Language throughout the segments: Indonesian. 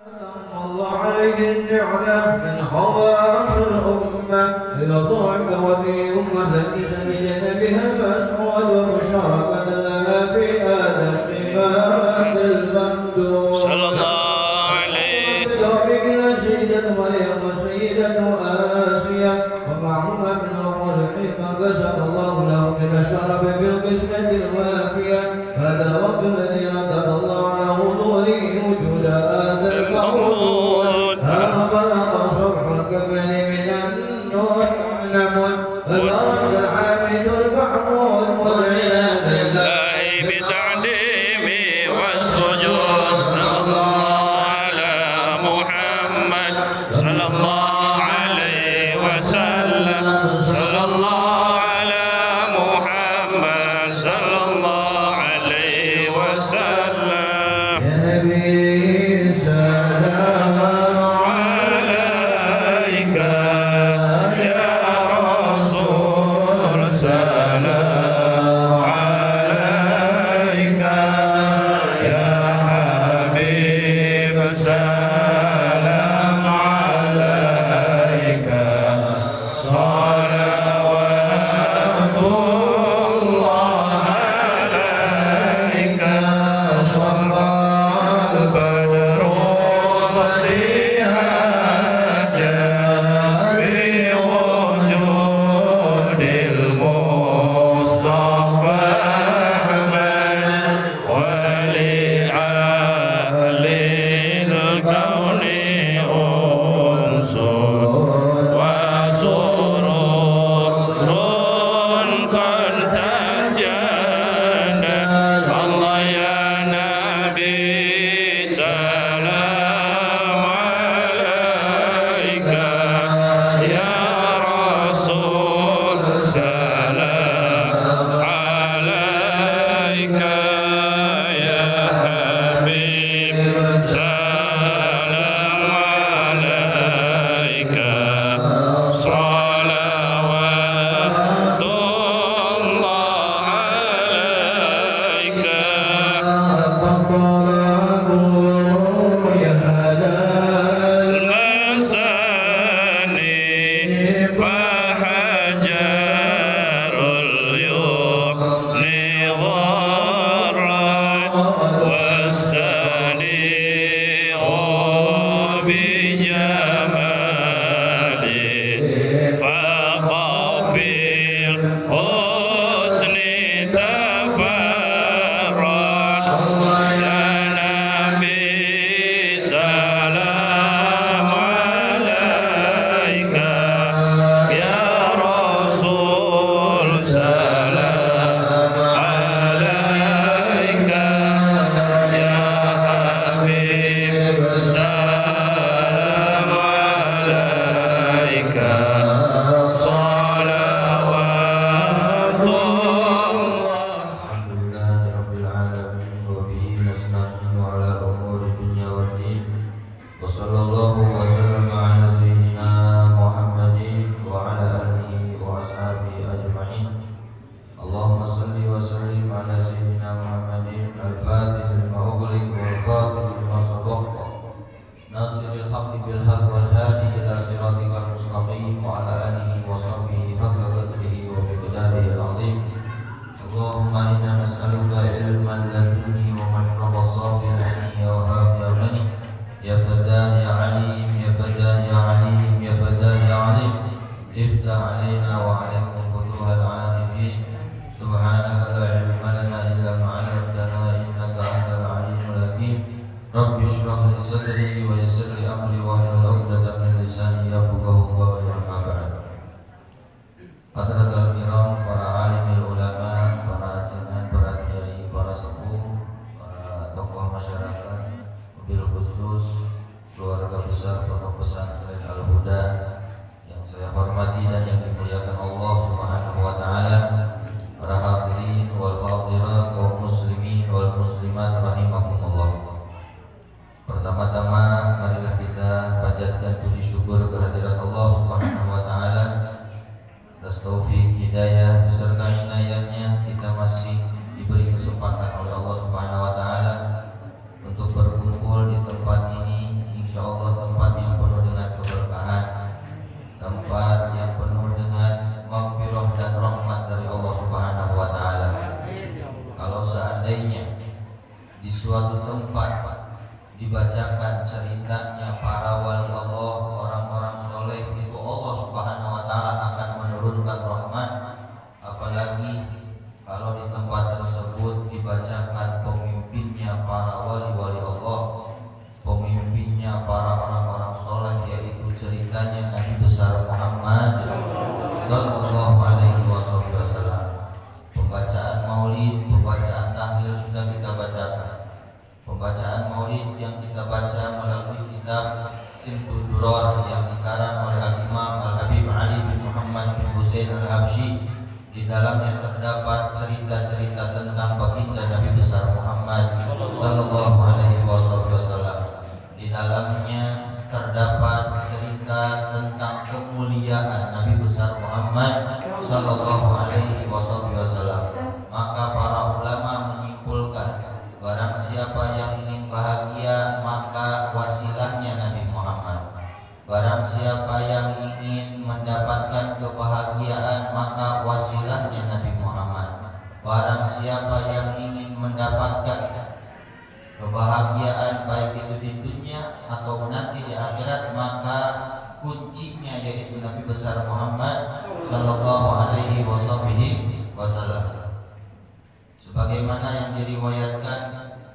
الله عليه النعمة من خواص الأمة يطرق وفي أمة سجد بها المسعود ومشاركة لها في هذا الصفات الممدوح صلى الله عليه بذلك سيدة مريم وسيدة آسيا ومعهما من الرزق ما قسم الله له من الشرف بالقسمة الوافية هذا الوقت الذي رتب الله على حضوره وجود هذا المولود خلق صبح الكمال من النور نمل فبرز الحامد المحمود مذعنا الله بتعليم والسجود صلى الله على محمد صلى الله عليه وسلم صلى الله على محمد صلى الله عليه وسلم يا نبي سلام عليك يا رسول سلام عليك يا حبيب سلام عليك صلوات الله عليك صلى البدر ضيها جاء بوجود المصطفى أحمد ولأهل الكون أنس وسرور قد تجنى الله يا نبي سلام عليك يا رسول سلام عليك يا حبيب سلام عليك صلوات الله عليك فطلبوا يا هلال المساني فحجر اليمن ضرا واستنيروا بجمالي فقفي الحسن تفرد يا نبي سلام عليك يا رسول سلام عليك يا حبيب سلام عليك صلوات الله الحمد لله رب العالمين وبه نستعين على أمور الدنيا والدين وصلى الله وسلم على سيدنا محمد وعلى آله وأصحابه أجمعين اللهم صل وسلم على سيدنا محمد الفاتح لما أغلق والخاتم لما سبق ناصر الحق بالحق والهادي إلى صراطك المستقيم وعلى آله وصحبه حق قدره ومقداره العظيم اللهم إنا نسألك علما لدني ومشرب الصافي العلي وهاب يا غني يا فتاه يا عليم يا فتاه يا عليم يا فتاه يا عليم افتح علينا وعليكم فتوح العارفين سبحانك لا علم لنا إلا ما علمتنا إنك أنت العليم الحكيم رب اشرح لي صدري ويسر لي أمري واحلل عقدة من لساني يفقهوا قولي أما بعد Hadirin kiram, para alim ulama, para jemaah, para kiai, para sepuh, para tokoh masyarakat, wabil khusus keluarga dibacakan ceritanya para wali Allah, orang-orang soleh, itu Allah Subhanahu wa Ta'ala akan menurunkan rahmat. Apalagi kalau di tempat tersebut dibacakan pemimpinnya para wali-wali Allah, pemimpinnya para orang-orang soleh, yaitu ceritanya Nabi besar Muhammad Sallallahu Alaihi Wasallam. Pembacaan maulid, pembacaan tahlil sudah kita bacakan. Pembacaan maulid yang kita baca melalui kitab Simtud Duror yang dikarang oleh Al-Imam Al-Habib Ali bin Muhammad bin Husain Al-Habsyi. Di dalamnya terdapat cerita-cerita tentang baginda Nabi besar Muhammad Sallallahu Alaihi Wasallam. Di dalamnya terdapat cerita tentang kemuliaan Nabi besar Muhammad Sallallahu Alaihi Wasallam. Maka para ulama menyimpulkan, barang siapa yang ingin bahagia maka wasilahnya Nabi Muhammad. Barang siapa yang ingin mendapatkan kebahagiaan maka wasilahnya Nabi Muhammad. Barang siapa yang ingin mendapatkan kebahagiaan baik itu di dunia atau nanti di akhirat maka kuncinya yaitu Nabi besar Muhammad Sallallahu Alaihi Wasallam. Sebagaimana yang diriwayatkan,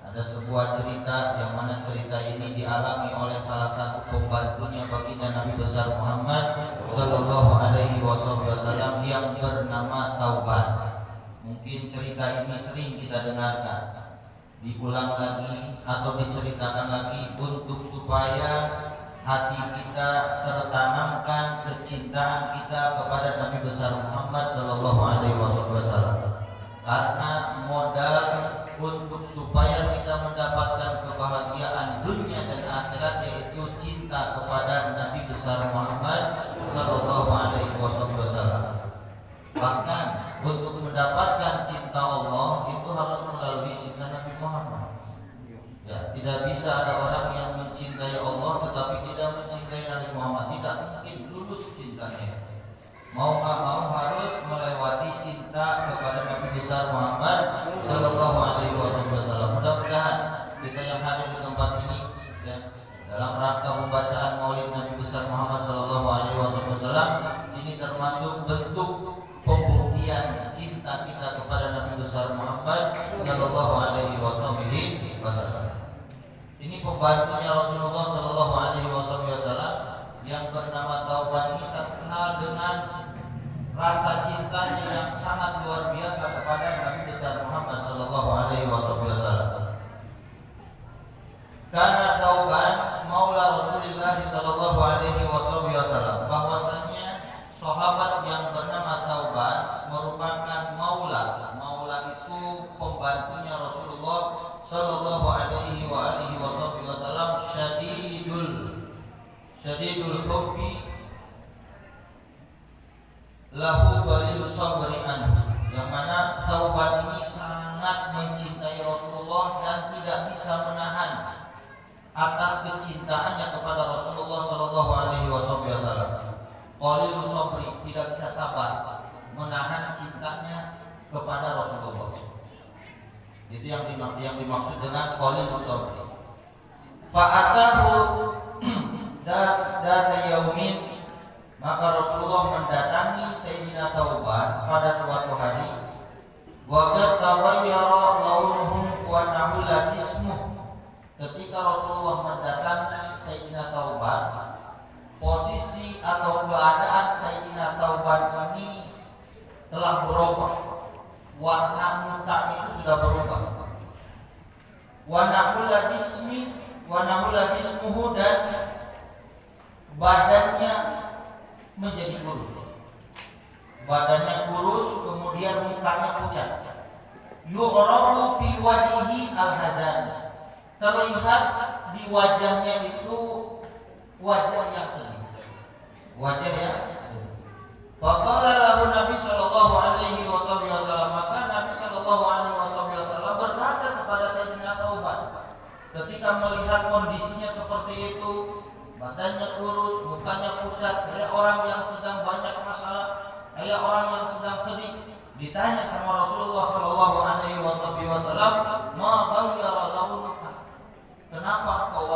ada sebuah cerita yang mana cerita ini dialami oleh salah satu pembantunya baginda Nabi besar Muhammad Sallallahu Alaihi Wasallam yang bernama Thauban. Mungkin cerita ini sering kita dengarkan, diulang lagi atau diceritakan lagi untuk supaya hati kita tertanamkan kecintaan kita kepada Nabi besar Muhammad Sallallahu Alaihi Wasallam. Karena modal untuk supaya kita mendapatkan kebahagiaan dunia dan akhirat yaitu cinta kepada Nabi besar Muhammad Sallallahu Alaihi Wasallam. Bahkan untuk mendapatkan cinta Allah itu harus melalui cinta Nabi Muhammad. Ya, tidak bisa ada orang yang mencintai Allah tetapi tidak mencintai Nabi Muhammad. Tidak mungkin lulus cintanya. Mau nggak mau harus melewati cinta kepada Nabi besar Muhammad Sallallahu Alaihi Wasallam. Mudah-mudahan kita yang hadir di tempat ini ya, dalam rangka pembacaan Maulid Nabi besar Muhammad Sallallahu Alaihi Wasallam ini termasuk bentuk pembuktian cinta kita kepada Nabi besar Muhammad Sallallahu Alaihi Wasallam. Ini pembantunya Rasulullah Sallallahu Alaihi Wasallam yang bernama Thauban ini terkenal dengan rasa cintanya yang sangat luar biasa kepada Nabi besar Muhammad Sallallahu Alaihi Wasallam. Karena Thauban maula Rasulullah Sallallahu Alaihi Wasallam, bahwasanya sahabat yang bernama Thauban merupakan maula. Maula itu pembantunya Rasulullah Sallallahu Alaihi Wasallam, syadidul hubbi lahu walil sabri anhu, yang mana Thauban ini sangat mencintai Rasulullah dan tidak bisa menahan atas kecintaannya kepada Rasulullah Sallallahu Alaihi Wasallam. Walil sabri, tidak bisa sabar menahan cintanya kepada Rasulullah. Itu yang dimaksud dengan walil sabri. Fa'atahu data yaumin, maka Rasulullah mendatangi Sayyidina Thauban pada suatu hari. Wa qad taghayyara launuhu wa nahula jismuh. Ketika Rasulullah mendatangi Sayyidina Thauban, posisi atau keadaan Sayyidina Thauban ini telah berubah. Warna mukanya itu sudah berubah. Wa nahula jismuhu, dan badannya menjadi kurus. Badannya kurus, kemudian mukanya pucat. Yu'rafu fi wajhihi al-hazan. Terlihat di wajahnya itu wajah yang sedih. Wajah yang sedih. Faqala lahu Nabi sallallahu alaihi wasallam, maka Nabi sallallahu alaihi wasallam berkata kepada Sayyidina Thauban ketika melihat kondisinya seperti itu, badannya kurus, mukanya pucat, kayak orang yang sedang banyak masalah, kayak orang yang sedang sedih. Ditanya sama Rasulullah Sallallahu Alaihi Wasallam, ma ghayyara launuka, kenapa kau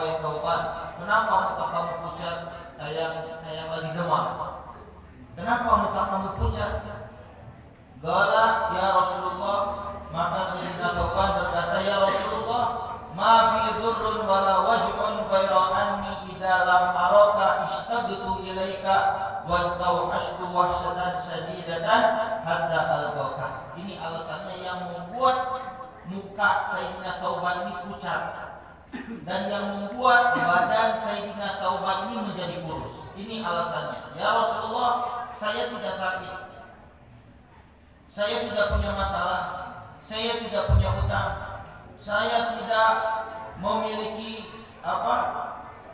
Maka Sayyidina Thawban berkata, ya Rasulullah, ma bi dhurrun wala waj'un ghayra anni idza lam araka ishtadtu ilaika wastauhashtu wahsyatan syadidatan hatta alqaka. Ini alasannya yang membuat muka Sayyidina Thawban ini pucat dan yang membuat badan Sayyidina Thawban ini menjadi kurus. Ini alasannya. Ya Rasulullah, saya tidak sakit, saya tidak punya masalah, saya tidak punya hutang, saya tidak memiliki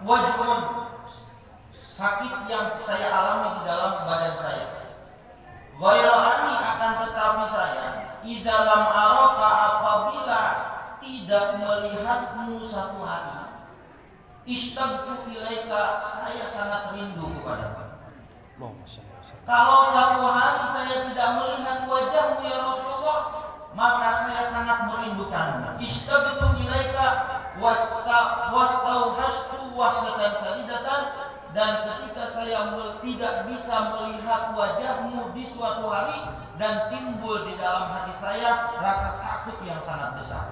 wajibun, sakit yang saya alami di dalam badan saya. Ghairani, akan tetapi saya idza lam araka, apabila tidak melihatmu satu hari, ishtaqtu ilaika, saya sangat rindu kepadamu. Kalau satu hari saya tidak melihat wajahmu ya Rasulullah, maka saya sangat merindukanmu. Ishtaqtu ilaika wastauhashtu wahsyatan sadidatan, dan ketika saya tidak bisa melihat wajahmu di suatu hari, dan timbul di dalam hati saya rasa takut yang sangat besar.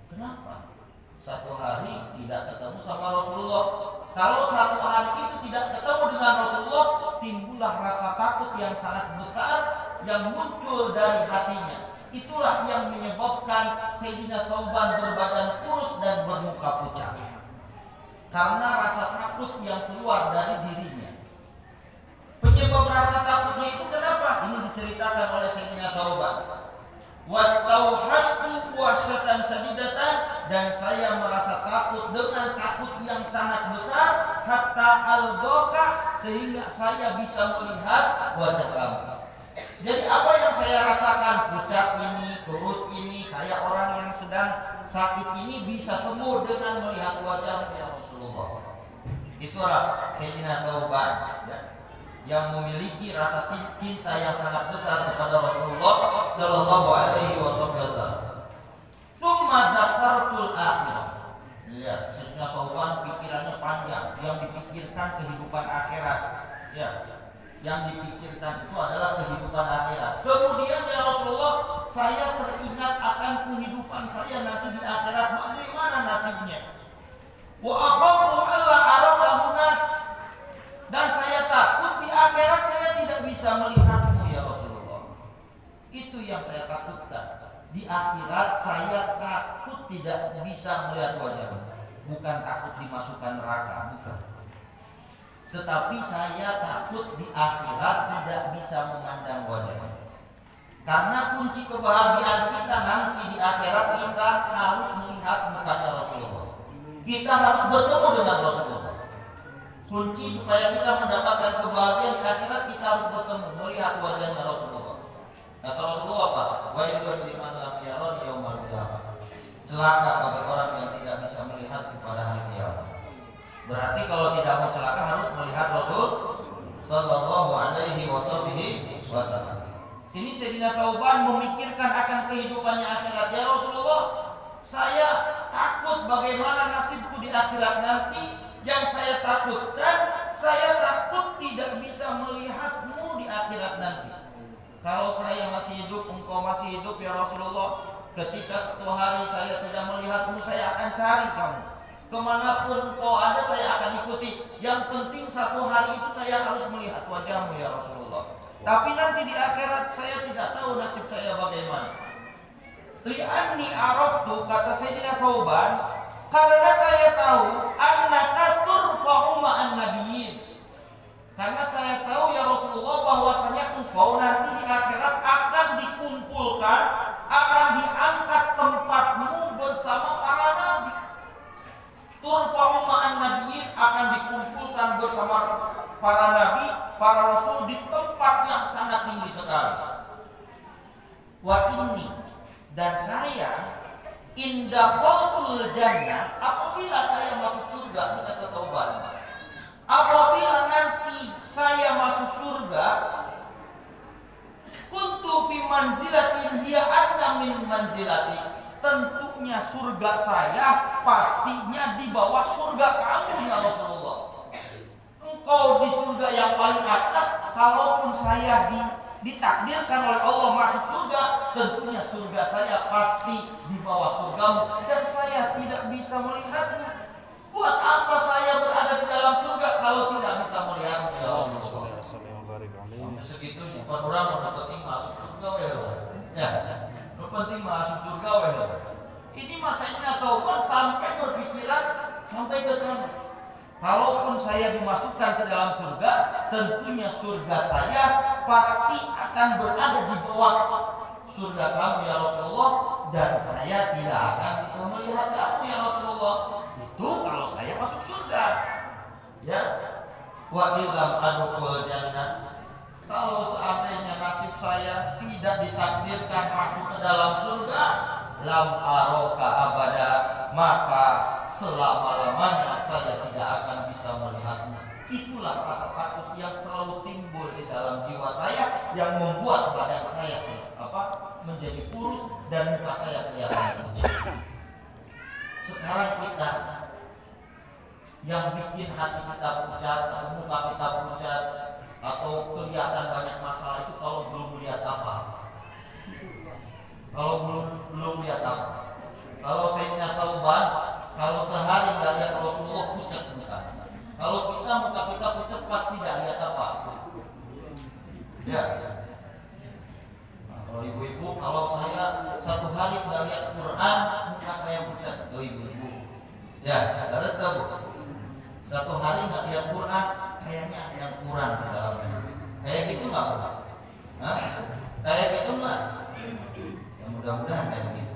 Kenapa? Satu hari tidak ketemu sama Rasulullah. Kalau satu hari itu tidak ketemu dengan Rasulullah, timbullah rasa takut yang sangat besar yang muncul dari hatinya. Itulah yang menyebabkan Sayyidina Thawban berbadan kurus dan bermuka pucat, karena rasa takut yang keluar dari dirinya. Penyebab rasa takutnya itu kenapa? Ini diceritakan oleh Sayyidina Thawban. Wastauhashtu wahsyatan sadidatan, dan saya merasa takut dengan takut yang sangat besar, hatta algoka, sehingga saya bisa melihat wajah kamu. Jadi apa yang saya rasakan, pucat ini, kurus ini, kayak orang yang sedang sakit ini, bisa sembuh dengan melihat wajah ya Rasulullah. Itulah Sayyidina Thawban, ya, yang memiliki rasa cinta yang sangat besar kepada Rasulullah Sallallahu Alaihi Wasallam. Tsumma dzakartul akhirah. Ya, Sayyidina Thawban pikirannya panjang, yang dipikirkan kehidupan akhirat. Ya, yang dipikirkan itu adalah kehidupan akhirat. Kemudian ya Rasulullah, saya teringat akan kehidupan saya nanti di akhirat, bagaimana nasibnya. Wa akhafu alla araka hunak, dan saya takut di akhirat saya tidak bisa melihatmu ya Rasulullah. Itu yang saya takutkan. Di akhirat saya takut tidak bisa melihat wajahmu. Bukan takut dimasukkan neraka, bukan. Tetapi saya takut di akhirat tidak bisa memandang wajahmu. Karena kunci kebahagiaan kita nanti di akhirat, kita harus melihat mukanya Rasulullah. Kita harus bertemu dengan Rasulullah. Kunci supaya kita mendapatkan kebahagiaan di akhirat, kita harus bertemu, melihat wajahnya Rasulullah. Kata Rasulullah apa? Wailun liman lam yaron yaumal qiyamah. Celaka bagi orang yang tidak bisa melihat pada hari kiamat. Berarti kalau tidak mau celaka harus melihat Rasul Sallallahu Alaihi Wasallam. Ini Sayyidina Thawban memikirkan akan kehidupannya akhirat. Ya Rasulullah, saya takut bagaimana nasibku di akhirat nanti. Yang saya takutkan, saya takut tidak bisa melihatmu di akhirat nanti. Kalau saya masih hidup, engkau masih hidup ya Rasulullah, ketika suatu hari saya tidak melihatmu, saya akan cari kamu. Kemanapun engkau ada, saya akan ikuti. Yang penting satu hari itu saya harus melihat wajahmu ya Rasulullah. Tapi nanti di akhirat saya tidak tahu nasib saya bagaimana. Li'anni araftu, kata Sayyidina Thawban, karena saya tahu annaka turfa'u ma'an nabiyyin. Karena saya tahu ya Rasulullah bahwasanya engkau nanti di akhirat akan dikumpulkan, akan diangkat tempatmu bersama para nabi. Turfa'u ma'an nabiyyin, akan dikumpulkan bersama para nabi, para rasul di tempat yang sangat tinggi sekali. Wa inni, dan saya indah qaulul jannah, apabila saya masuk surga, kata Thawban, apabila nanti saya masuk surga, kuntu fi manzilatin hiya adna min manzilati, tentunya surga saya pastinya di bawah surga kamu ya Rasulullah. Engkau di surga yang paling atas, kalaupun saya di ditakdirkan oleh Allah masuk surga, tentunya surga saya pasti di bawah surgamu dan saya tidak bisa melihatmu. Buat apa saya berada di dalam surga kalau tidak bisa melihatmu ya Rasulullah? Sampai segitunya, orang yang penting masuk surga ya, penting masuk surga ya. Ini masanya Thauban sampai berpikiran sampai ke sana. Kalaupun saya dimasukkan ke dalam surga, tentunya surga saya pasti akan berada di bawah surga kamu ya Rasulullah, dan saya tidak akan bisa melihat kamu ya Rasulullah. Itu kalau saya masuk surga. Ya. Wa illam adkhul jannah. Kalau seandainya nasib saya tidak ditakdirkan masuk ke dalam surga, lam aroka abada, maka selama-lamanya saya tidak akan bisa melihatmu. Itulah rasa takut yang selalu timbul di dalam jiwa saya, yang membuat badan saya menjadi kurus dan muka saya kelihatan kecil. Sekarang kita yang bikin hati kita pucat atau muka kita pucat atau kelihatan banyak masalah itu kalau belum lihat apa? Kalau belum lihat apa? Kalau Sayyidina Thauban, kalau sehari nggak lihat Rasulullah pucat muka. Kalau kita muka kita pucat pasti nggak lihat apa? Ya. Nah, kalau ibu-ibu, kalau saya satu hari nggak lihat Quran, muka saya pucat. Tuh ibu-ibu. Ya, harus tahu. Satu hari nggak lihat Quran, kayaknya ada yang kurang di dalamnya. Kayak gitu nggak? Kayak gitu nggak? Ya, mudah-mudahan kayak gitu.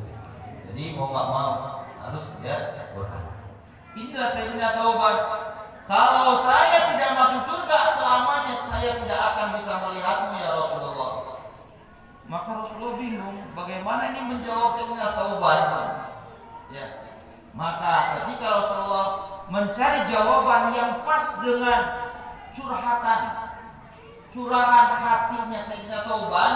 Jadi mau nggak mau harus lihat Quran. Inilah Sayyidina Thauban. Kalau saya tidak masuk surga, selamanya saya tidak akan bisa melihatmu ya Rasulullah. Maka Rasulullah bingung, bagaimana ini menjawab Sayyidina Thauban? Ya. Maka ketika Rasulullah mencari jawaban yang pas dengan curahan hatinya Sayyidina Thauban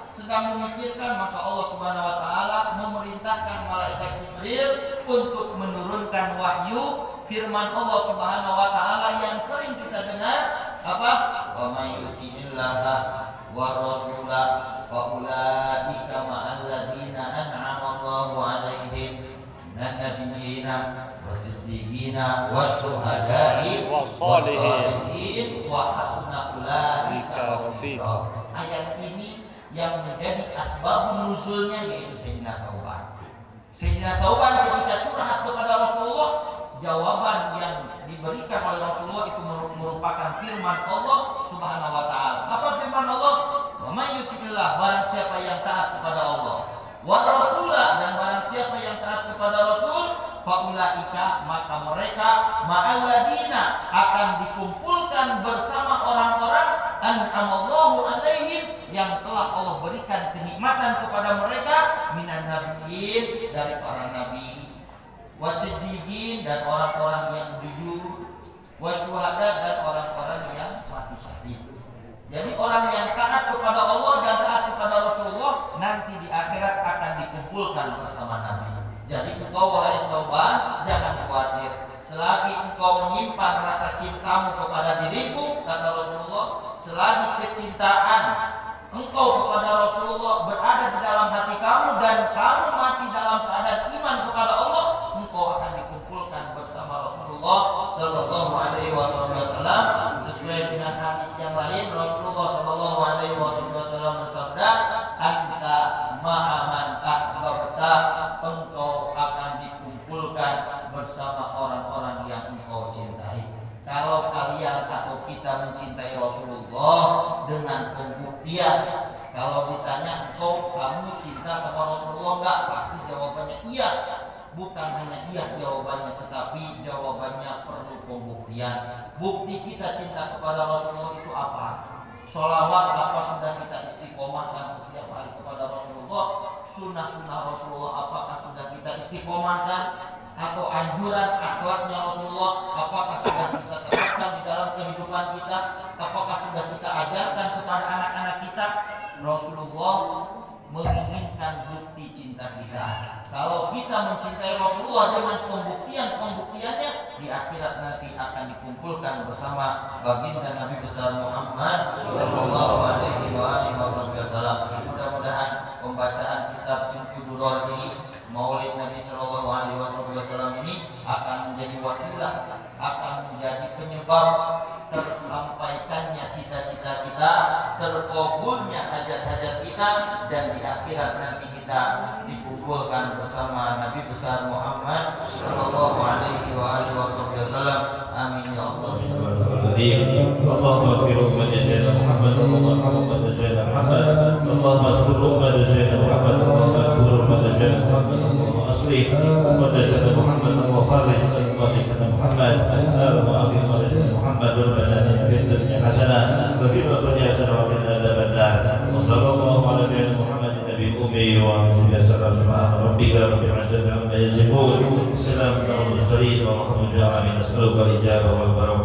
sedang memikirkan, maka Allah Subhanahu wa taala memerintahkan malaikat Jibril untuk menurunkan wahyu firman Allah Subhanahu wa taala yang sering kita dengar, apa? Wa may yuti'illaha wa rasulah fa ulaika ma'al ladzina an'ama Allahu 'alaihim minan nabiyyina wasiddiqina wasyuhada'i wassalihin wa hasuna ulaika rafiqa. Ayat ini yang menjadi asbabun nuzulnya yaitu Sayyidina Thauban. Sayyidina Thauban ketika curhat kepada Rasulullah, jawaban yang diberikan oleh Rasulullah itu merupakan firman Allah Subhanahu wa taala. Apa firman Allah? Wa may yuti'illah, barang siapa yang taat kepada Allah, wa rasulah, dan barang siapa yang taat kepada Rasul, faulaika, maka mereka ma'alladina, akan dikumpulkan bersama orang-orang an'amallahu alaihim, yang telah Allah berikan kenikmatan kepada mereka, minan nabiyyin, dari para nabi, wasiddiqin, dan orang-orang yang jujur, wasyuhada, dan orang-orang yang mati syahid. Jadi orang yang taat kepada Allah dan taat kepada Rasulullah nanti di akhirat akan dikumpulkan bersama Nabi. Jadi engkau wahai Thauban, jangan khawatir. Selagi engkau menyimpan rasa cintamu kepada diriku, kata Rasulullah, selagi kecintaan engkau kepada Rasulullah berada di dalam hati kamu dan kamu mati dalam keadaan iman kepada Allah, engkau akan dikumpulkan bersama Rasulullah Sallallahu Alaihi Wasallam. Sesuai dengan hadis yang lain, Rasulullah Sallallahu Alaihi Wasallam bersabda, "Anta ma'aman ahbabta," engkau akan dikumpulkan bersama orang-orang yang engkau cintai. Kalau kalian atau kita mencintai Rasulullah dengan pembuktian, kalau ditanya kamu cinta sama Rasulullah enggak, pasti jawabannya iya. Bukan hanya iya jawabannya, tetapi jawabannya perlu pembuktian. Bukti kita cinta kepada Rasulullah itu apa? Sholawat apa sudah kita istiqomahkan setiap hari kepada Rasulullah? Sunnah-sunnah Rasulullah apakah sudah kita istiqomahkan? Atau anjuran akhlaknya Rasulullah apakah sudah kita terapkan di dalam kehidupan kita? Apakah sudah kita ajarkan kepada anak-anak kita? Rasulullah menginginkan bukti cinta kita. Kalau kita mencintai Rasulullah dengan pembuktiannya, di akhirat nanti akan dikumpulkan bersama baginda Nabi besar Muhammad sallallahu alaihi wasallam. Mudah-mudahan pembacaan kitab Simtud Duror ini, Maulid Nabi sallallahu alaihi wasallam ini akan menjadi wasilah, akan menjadi penyebab tersampaikannya cita-cita kita, terkabulnya hajat-hajat kita, dan di akhirat nanti kita dikumpulkan bersama Nabi besar Muhammad sallallahu alaihi wasallam. Amin ya Allah. Allahumma ighfir ummati sayyidina Muhammad, Allahumma arham ummati sayyidina Muhammad, Allahumma astur ummati sayyidina Muhammad, Allahumma astur ummati sayyidina Muhammad, Allahumma aslih ummati sayyidina Muhammad, Allahumma farrij ummati sayyidina Muhammad, Allahumma aghfir ummati sayyidina Muhammad, rabbana fid dunya hasanah wa fil akhirati hasanah wa qina adzabannar. Wa sallallahu ala sayyidina Muhammad nabiyil ummi wa alihi wasallam. Subhana rabbika rabbil izzati amma yasifun. Salamun alal mursalin wa alhamdulillahi rabbil alamin. As'aluka al-ijabah wal barakah.